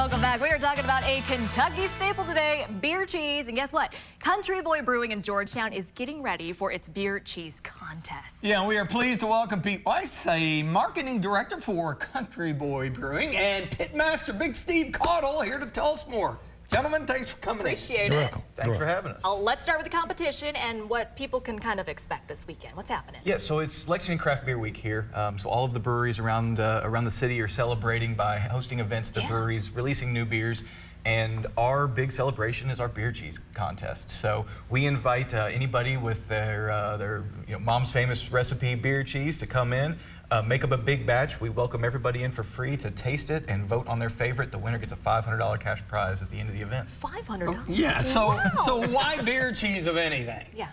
Welcome back. We are talking about a Kentucky staple today, beer cheese. And guess what? Country Boy Brewing in Georgetown is getting ready for its beer cheese contest. Yeah, we are pleased to welcome Pete Weiss, a marketing director for Country Boy Brewing, and pitmaster Big Steve Caudle here to tell us more. Gentlemen, thanks for coming Appreciate in. it. Welcome. Thanks for having us. Let's start with the competition and what people can kind of expect this weekend. What's happening? Yeah, so it's Lexington Craft Beer Week here. So all of the breweries around the city are celebrating by hosting events at the breweries, releasing new beers. And our big celebration is our beer cheese contest. So we invite anybody with their mom's famous recipe beer cheese to come in, make up a big batch. We welcome everybody in for free to taste it and vote on their favorite. The winner gets a $500 cash prize at the end of the event. $500? Yeah, so why beer cheese of anything? Yeah.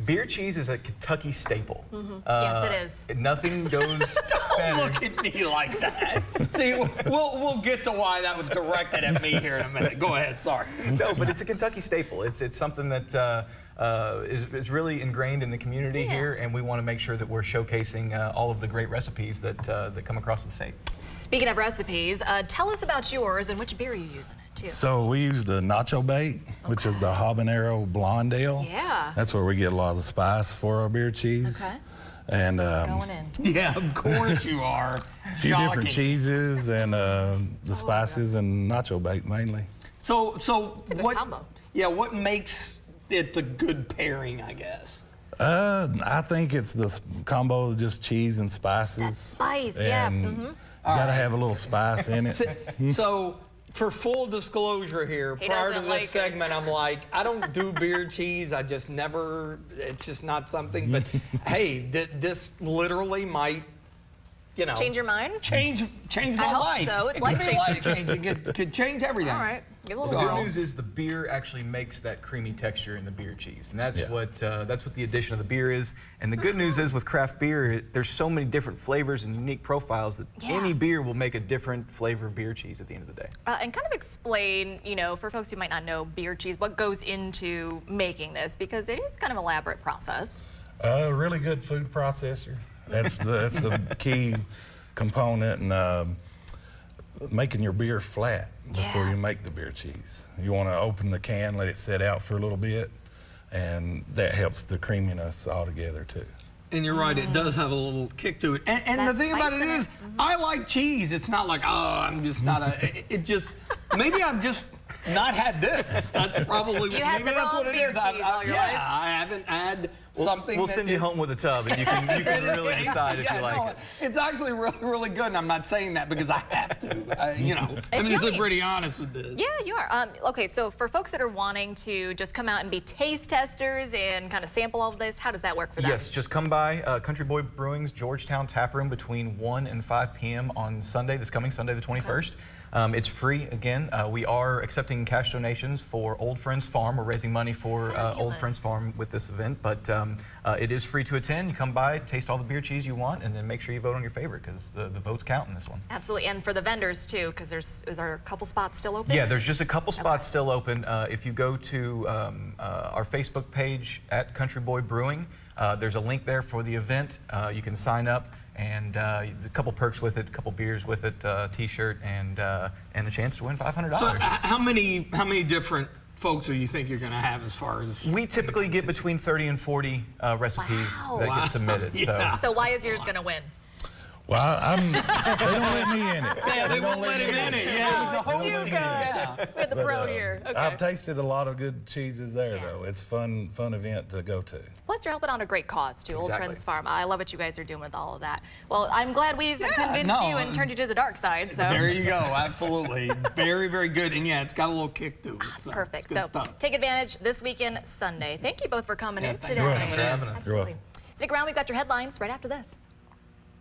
Beer cheese is a Kentucky staple. Yes, it is. Nothing goes Don't look at me like that. See, we'll get to why that was directed at me here in a minute. Go ahead, sorry. No, but it's a Kentucky staple. It's something that is really ingrained in the community here, and we want to make sure that we're showcasing all of the great recipes that come across the state. Speaking of recipes, tell us about yours and which beer you're using it too. So we use the nacho bait, which is the habanero blonde ale. Yeah. That's where we get a lot of the spice for our beer cheese. Okay. And Going in. Yeah, of course you are. a few different cheeses and the spices and nacho bait mainly. So It's a good combo. Yeah, what makes it the good pairing, I guess? I think it's the combo of just cheese and spices. That spice, yeah. You gotta have a little spice in it. So, for full disclosure here, He prior to doesn't this like it. segment, I'm like, I don't do beer cheese. I just never, it's just not something. But hey, this literally might, Change your mind? change my I hope life. so. It's It could be life-changing. life-changing. Could change everything. All right. Give it a The little good whirl. news is the beer actually makes that creamy texture in the beer cheese, and that's Yeah. what the addition of the beer is. And the good news is with craft beer, there's so many different flavors and unique profiles that any beer will make a different flavor of beer cheese at the end of the day. And kind of explain, for folks who might not know beer cheese, what goes into making this, because it is kind of an elaborate process. A really good food processor. That's the key component in making your beer flat before you make the beer cheese. You want to open the can, let it sit out for a little bit, and that helps the creaminess all together too. And you're right, it does have a little kick to it. And the That thing about spice it in is, it. I like cheese. It's not like, oh, I'm just not it just, maybe I've just not had this. That's probably, You had maybe the that's wrong what it beer is. cheese all your life. I haven't had something We'll that send you is- home with a tub, and you can really decide if you like it. It's actually really, really good, and I'm not saying that because I have to. I'm It's usually yummy. pretty honest with this. Yeah, you are. Okay, so for folks that are wanting to just come out and be taste testers and kind of sample all of this, how does that work for them? Yes, just come by Country Boy Brewing's Georgetown Tap Room between 1 and 5 p.m. on Sunday, this coming Sunday the 21st. It's free again. We are accepting cash donations for Old Friends Farm. We're raising money for Old Friends Farm with this event, but it is free to attend. You come by, taste all the beer cheese you want, and then make sure you vote on your favorite because the votes count in this one. Absolutely, and for the vendors too, because is there a couple spots still open? Yeah, there's just a couple spots still open. If you go to our Facebook page at Country Boy Brewing, there's a link there for the event. You can sign up, and a couple perks with it, a couple beers with it, T-shirt, and a chance to win $500. So how many different folks do you think you're going to have as far as? We typically get between 30 and 40 recipes Wow. that get submitted. Yeah. So why is yours going to win? Well, they don't let me in it. Yeah, they won't let him in it. Yeah, he's the host. Too good. Yeah. We're the But, pro here. Okay. I've tasted a lot of good cheeses there, though. It's fun event to go to. Plus, you're helping out a great cause too, Old Exactly. Friends Farm. I love what you guys are doing with all of that. Well, I'm glad we've convinced you and turned you to the dark side. So There you go. Absolutely. Very, very good. And yeah, it's got a little kick to it. So perfect. it's good So stuff. take advantage this weekend, Sunday. Thank you both for coming in thanks today. for Thanks for having us. Absolutely. Stick around. We've got your headlines right after this.